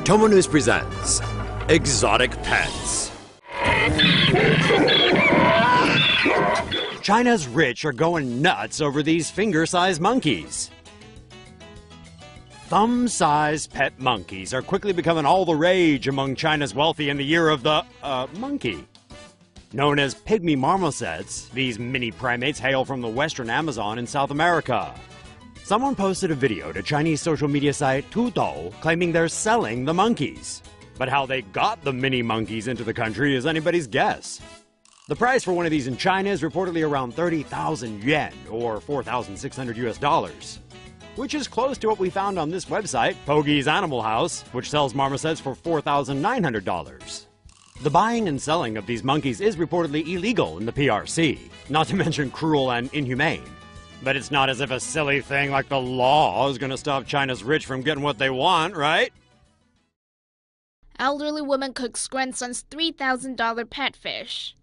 TomoNews presents Exotic Pets. China's rich are going nuts over these finger-sized monkeys. Thumb-sized pet monkeys are quickly becoming all the rage among China's wealthy in the year of the, monkey. Known as pygmy marmosets, these mini primates hail from the western Amazon in South America. Someone posted a video to Chinese social media site Tudou claiming they're selling the monkeys. But how they got the mini monkeys into the country is anybody's guess. The price for one of these in China is reportedly around 30,000 yuan, or $4,600 US, which is close to what we found on this website, Poggy's Animal House, which sells marmosets for $4,900. The buying and selling of these monkeys is reportedly illegal in the PRC, not to mention cruel and inhumane. But it's not as if a silly thing like the law is going to stop China's rich from getting what they want, right? Elderly woman cooks grandson's $3,000 pet fish.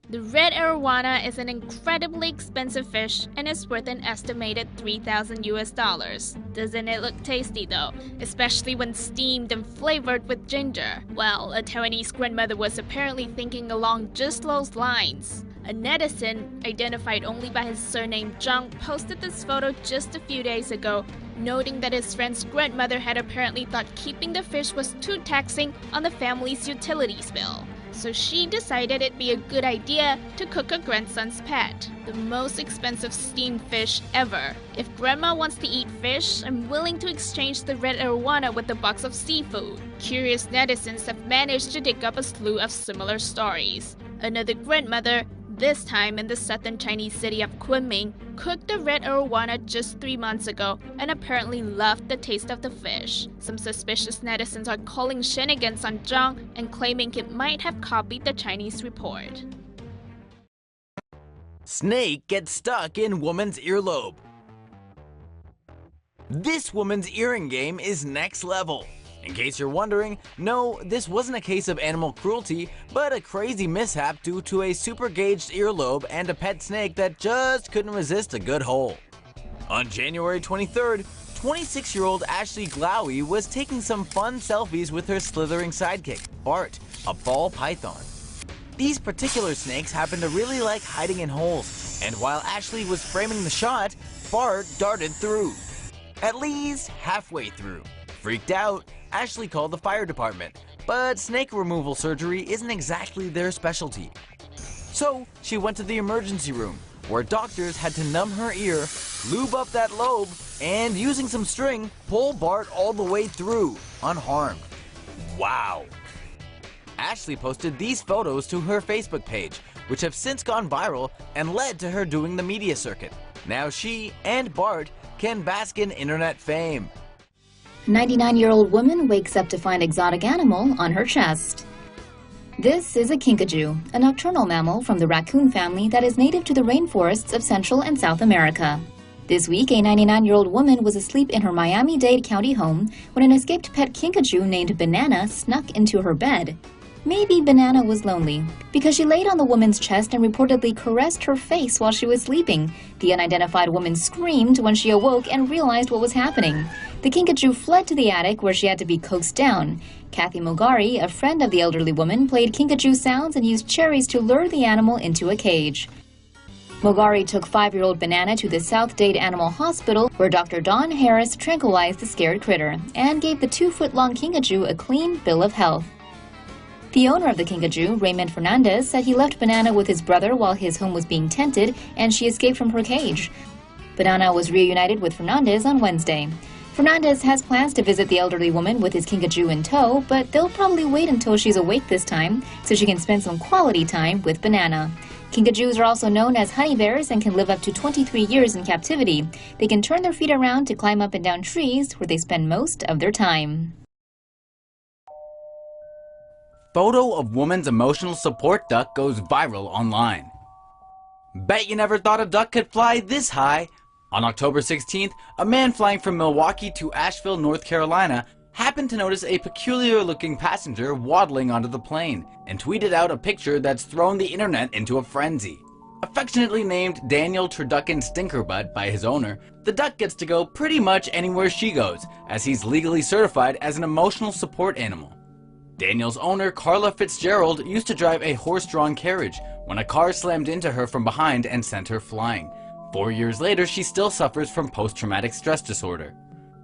The red arowana is an incredibly expensive fish and is worth an estimated $3,000 US. Doesn't it look tasty though, especially when steamed and flavored with ginger? Well, a Taiwanese grandmother was apparently thinking along just those lines. A netizen, identified only by his surname Zhang, posted this photo just a few days ago, noting that his friend's grandmother had apparently thought keeping the fish was too taxing on the family's utilities bill. So she decided it'd be a good idea to cook her grandson's pet, the most expensive steamed fish ever. If grandma wants to eat fish, I'm willing to exchange the red arowana with a box of seafood. Curious netizens have managed to dig up a slew of similar stories. Another grandmother, this time in the southern Chinese city of Kunming, cooked the red arowana just 3 months ago and apparently loved the taste of the fish. Some suspicious netizens are calling shenanigans on Zhang and claiming it might have copied the Chinese report. Snake gets stuck in woman's earlobe. This woman's earring game is next level. In case you're wondering, no, this wasn't a case of animal cruelty, but a crazy mishap due to a super-gauged earlobe and a pet snake that just couldn't resist a good hole. On January 23rd, 26-year-old Ashley Glowy was taking some fun selfies with her slithering sidekick, Bart, a ball python. These particular snakes happen to really like hiding in holes, and while Ashley was framing the shot, Bart darted through. At least halfway through. Freaked out, Ashley called the fire department, but snake removal surgery isn't exactly their specialty. So she went to the emergency room, where doctors had to numb her ear, lube up that lobe, and using some string, pull Bart all the way through, unharmed. Wow! Ashley posted these photos to her Facebook page, which have since gone viral and led to her doing the media circuit. Now she and Bart can bask in internet fame. 99-year-old woman wakes up to find exotic animal on her chest. This is a kinkajou, a nocturnal mammal from the raccoon family that is native to the rainforests of Central and South America. This week, a 99-year-old woman was asleep in her Miami-Dade County home when an escaped pet kinkajou named Banana snuck into her bed. Maybe Banana was lonely, because she laid on the woman's chest and reportedly caressed her face while she was sleeping. The unidentified woman screamed when she awoke and realized what was happening. The kinkajou fled to the attic where she had to be coaxed down. Kathy Mogari, a friend of the elderly woman, played kinkajou sounds and used cherries to lure the animal into a cage. Mogari took 5-year-old Banana to the South Dade Animal Hospital, where Dr. Don Harris tranquilized the scared critter and gave the 2-foot-long kinkajou a clean bill of health. The owner of the kinkajou, Raymond Fernandez, said he left Banana with his brother while his home was being tented and she escaped from her cage. Banana was reunited with Fernandez on Wednesday. Fernandez has plans to visit the elderly woman with his kinkajou in tow, but they'll probably wait until she's awake this time so she can spend some quality time with Banana. Kinkajous are also known as honey bears and can live up to 23 years in captivity. They can turn their feet around to climb up and down trees where they spend most of their time. Photo of woman's emotional support duck goes viral online. Bet you never thought a duck could fly this high. On October 16th, a man flying from Milwaukee to Asheville, North Carolina, happened to notice a peculiar-looking passenger waddling onto the plane and tweeted out a picture that's thrown the internet into a frenzy. Affectionately named Daniel Turducken Stinkerbutt by his owner, the duck gets to go pretty much anywhere she goes, as he's legally certified as an emotional support animal. Daniel's owner, Carla Fitzgerald, used to drive a horse-drawn carriage when a car slammed into her from behind and sent her flying. 4 years later, she still suffers from post-traumatic stress disorder.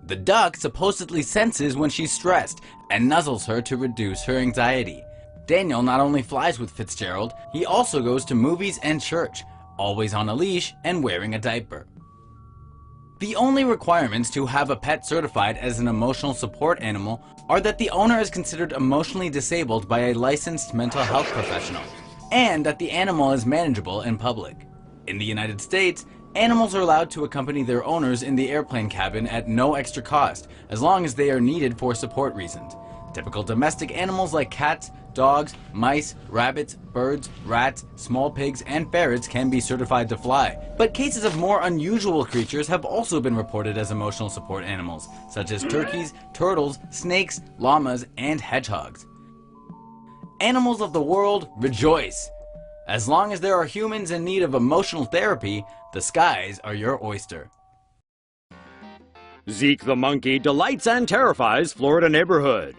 The duck supposedly senses when she's stressed and nuzzles her to reduce her anxiety. Daniel not only flies with Fitzgerald, he also goes to movies and church, always on a leash and wearing a diaper. The only requirements to have a pet certified as an emotional support animal are that the owner is considered emotionally disabled by a licensed mental health professional, and that the animal is manageable in public. In the United States, animals are allowed to accompany their owners in the airplane cabin at no extra cost, as long as they are needed for support reasons. Typical domestic animals like cats, dogs, mice, rabbits, birds, rats, small pigs, and ferrets can be certified to fly. But cases of more unusual creatures have also been reported as emotional support animals, such as turkeys, turtles, snakes, llamas, and hedgehogs. Animals of the world, rejoice! As long as there are humans in need of emotional therapy, the skies are your oyster. Zeke the monkey delights and terrifies Florida neighborhood.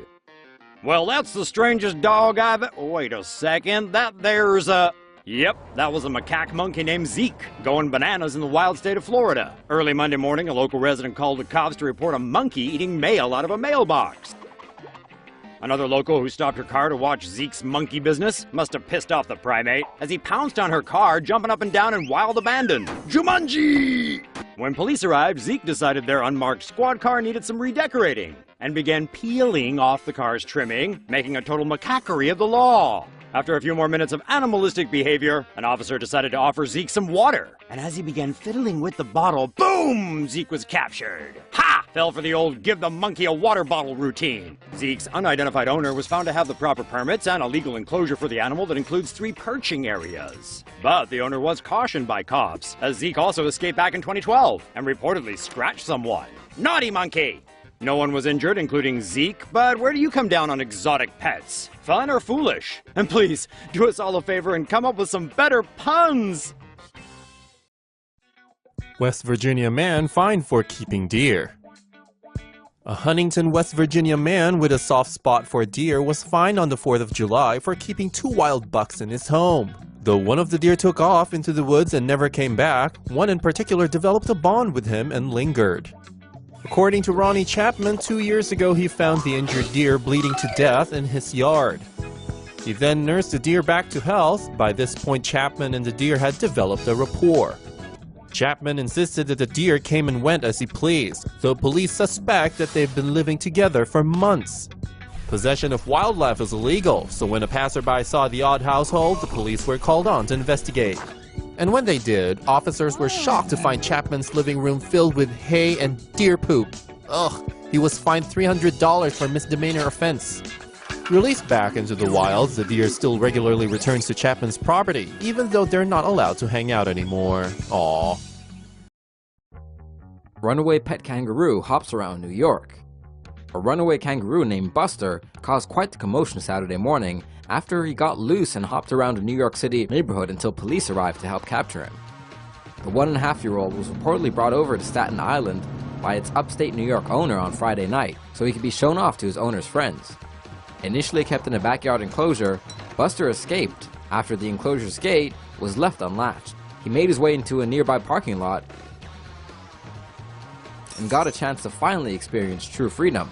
Well, that's the strangest dog wait a second, that was a macaque monkey named Zeke, going bananas in the wild state of Florida. Early Monday morning, a local resident called the cops to report a monkey eating mail out of a mailbox. Another local who stopped her car to watch Zeke's monkey business must have pissed off the primate as he pounced on her car, jumping up and down in wild abandon. Jumanji! When police arrived, Zeke decided their unmarked squad car needed some redecorating and began peeling off the car's trimming, making a total macaquerie of the law. After a few more minutes of animalistic behavior, an officer decided to offer Zeke some water. And as he began fiddling with the bottle, boom! Zeke was captured. Ha! Fell for the old give the monkey a water bottle routine. Zeke's unidentified owner was found to have the proper permits and a legal enclosure for the animal that includes 3 perching areas. But the owner was cautioned by cops, as Zeke also escaped back in 2012 and reportedly scratched someone. Naughty monkey! No one was injured, including Zeke, but where do you come down on exotic pets? Fun or foolish? And please, do us all a favor and come up with some better puns! West Virginia man fined for keeping deer. A Huntington, West Virginia man with a soft spot for deer was fined on the 4th of July for keeping 2 wild bucks in his home. Though one of the deer took off into the woods and never came back, one in particular developed a bond with him and lingered. According to Ronnie Chapman, 2 years ago he found the injured deer bleeding to death in his yard. He then nursed the deer back to health. By this point, Chapman and the deer had developed a rapport. Chapman insisted that the deer came and went as he pleased, though police suspect that they've been living together for months. Possession of wildlife is illegal, so when a passerby saw the odd household, the police were called on to investigate. And when they did, officers were shocked to find Chapman's living room filled with hay and deer poop. Ugh, he was fined $300 for misdemeanor offense. Released back into the wilds, the deer still regularly returns to Chapman's property, even though they're not allowed to hang out anymore. Aww. Runaway pet kangaroo hops around New York. A runaway kangaroo named Buster caused quite the commotion Saturday morning after he got loose and hopped around a New York City neighborhood until police arrived to help capture him. The 1.5-year-old was reportedly brought over to Staten Island by its upstate New York owner on Friday night so he could be shown off to his owner's friends. Initially kept in a backyard enclosure, Buster escaped after the enclosure's gate was left unlatched. He made his way into a nearby parking lot and got a chance to finally experience true freedom.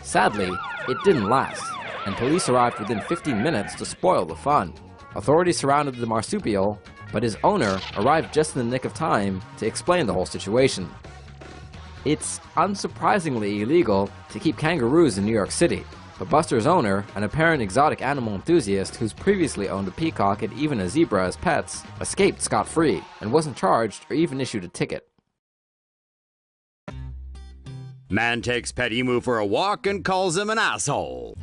Sadly, it didn't last, and police arrived within 15 minutes to spoil the fun. Authorities surrounded the marsupial, but his owner arrived just in the nick of time to explain the whole situation. It's unsurprisingly illegal to keep kangaroos in New York City, but Buster's owner, an apparent exotic animal enthusiast who's previously owned a peacock and even a zebra as pets, escaped scot-free and wasn't charged or even issued a ticket. Man takes pet emu for a walk and calls him an asshole.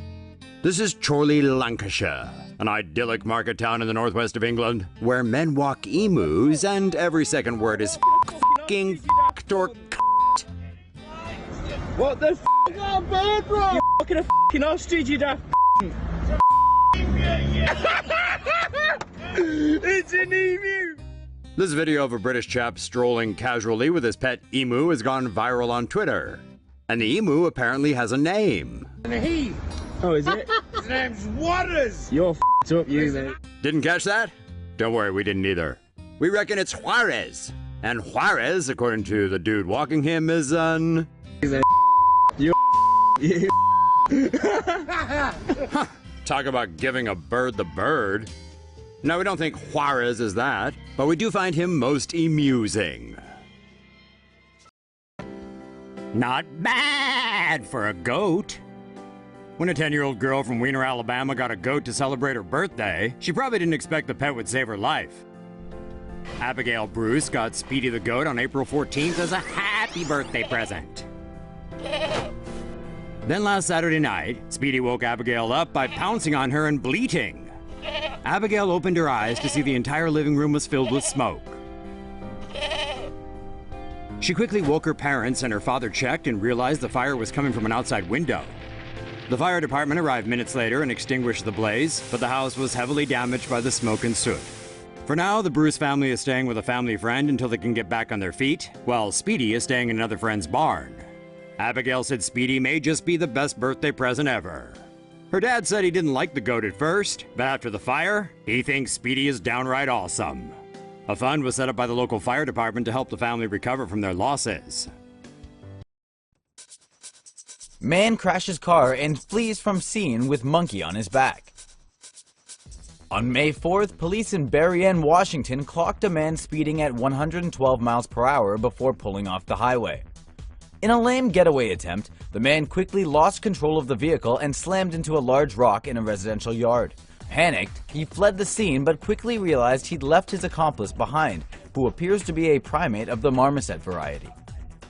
This is Chorley, Lancashire, an idyllic market town in the northwest of England, where men walk emus and every second word is f***ing f***ed or c***ed. What the f*** is that bird, bro? You're fucking a f***ing ostrich, you daft f***. It's an emu! This video of a British chap strolling casually with his pet emu has gone viral on Twitter. And the emu apparently has a name. And he. Oh, is it? His name's Waters! You're f***ed up, you, mate. Didn't catch that? Don't worry, we didn't either. We reckon it's Juarez. And Juarez, according to the dude walking him, is an... You. Huh. Talk about giving a bird the bird. No, we don't think Juarez is that, but we do find him most amusing. Not bad for a goat. When a 10-year-old girl from Weiner, Alabama got a goat to celebrate her birthday, she probably didn't expect the pet would save her life. Abigail Bruce got Speedy the goat on April 14th as a happy birthday present. Then last Saturday night, Speedy woke Abigail up by pouncing on her and bleating. Abigail opened her eyes to see the entire living room was filled with smoke. She quickly woke her parents, and her father checked and realized the fire was coming from an outside window. The fire department arrived minutes later and extinguished the blaze, but the house was heavily damaged by the smoke and soot. For now, the Bruce family is staying with a family friend until they can get back on their feet, while Speedy is staying in another friend's barn. Abigail said Speedy may just be the best birthday present ever. Her dad said he didn't like the goat at first, but after the fire, he thinks Speedy is downright awesome. A fund was set up by the local fire department to help the family recover from their losses. Man crashes car and flees from scene with monkey on his back. On May 4th, police in Berrien, Washington clocked a man speeding at 112 miles per hour before pulling off the highway. In a lame getaway attempt, the man quickly lost control of the vehicle and slammed into a large rock in a residential yard. Panicked, he fled the scene but quickly realized he'd left his accomplice behind, who appears to be a primate of the marmoset variety.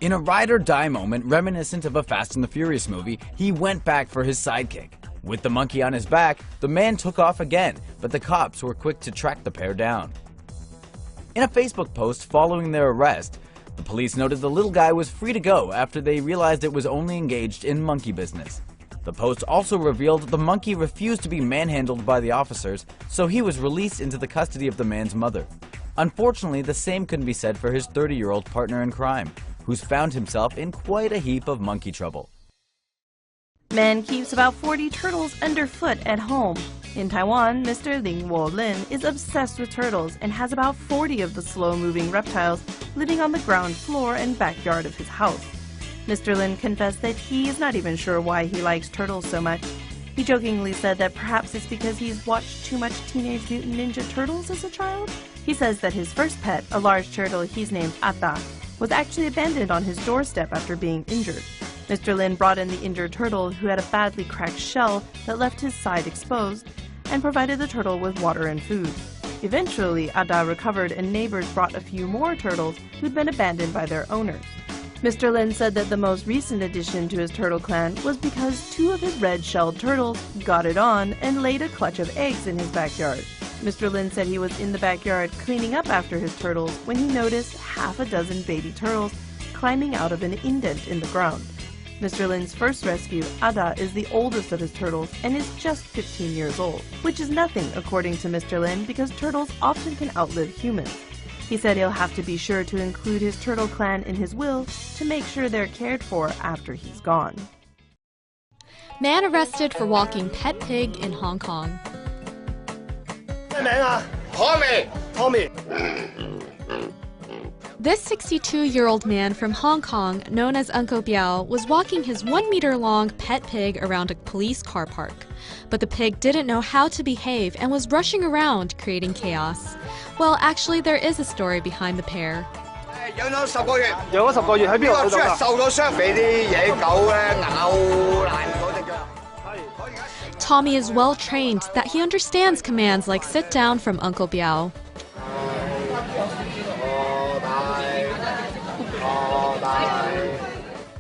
In a ride-or-die moment reminiscent of a Fast and the Furious movie, he went back for his sidekick. With the monkey on his back, the man took off again, but the cops were quick to track the pair down. In a Facebook post following their arrest, the police noted the little guy was free to go after they realized it was only engaged in monkey business. The post also revealed the monkey refused to be manhandled by the officers, so he was released into the custody of the man's mother. Unfortunately, the same couldn't be said for his 30-year-old partner in crime, who's found himself in quite a heap of monkey trouble. Man keeps about 40 turtles underfoot at home. In Taiwan, Mr. Ling Wo-lin is obsessed with turtles and has about 40 of the slow-moving reptiles living on the ground floor and backyard of his house. Mr. Lin confessed that he is not even sure why he likes turtles so much. He jokingly said that perhaps it's because he's watched too much Teenage Mutant Ninja Turtles as a child. He says that his first pet, a large turtle he's named Ata, was actually abandoned on his doorstep after being injured. Mr. Lin brought in the injured turtle, who had a badly cracked shell that left his side exposed, and provided the turtle with water and food. Eventually, Ada recovered and neighbors brought a few more turtles who'd been abandoned by their owners. Mr. Lin said that the most recent addition to his turtle clan was because 2 of his red-shelled turtles got it on and laid a clutch of eggs in his backyard. Mr. Lin said he was in the backyard cleaning up after his turtles when he noticed half a dozen baby turtles climbing out of an indent in the ground. Mr. Lin's first rescue, Ada, is the oldest of his turtles and is just 15 years old, which is nothing according to Mr. Lin because turtles often can outlive humans. He said he'll have to be sure to include his turtle clan in his will to make sure they're cared for after he's gone. Man arrested for walking pet pig in Hong Kong. Tommy! This 62-year-old man from Hong Kong, known as Uncle Biao, was walking his 1-meter-long pet pig around a police car park. But the pig didn't know how to behave and was rushing around, creating chaos. Well, actually, there is a story behind the pair. Tommy is well trained that he understands commands like sit down from Uncle Biao.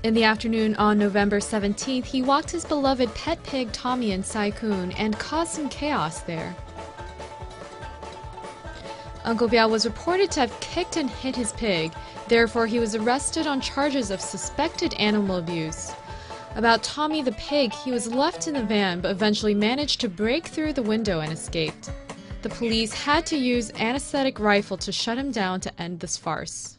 In the afternoon on November 17th, he walked his beloved pet pig Tommy in Sai Kung and caused some chaos there. Uncle Biao was reported to have kicked and hit his pig, therefore he was arrested on charges of suspected animal abuse. About Tommy the pig, he was left in the van but eventually managed to break through the window and escaped. The police had to use anesthetic rifle to shut him down to end this farce.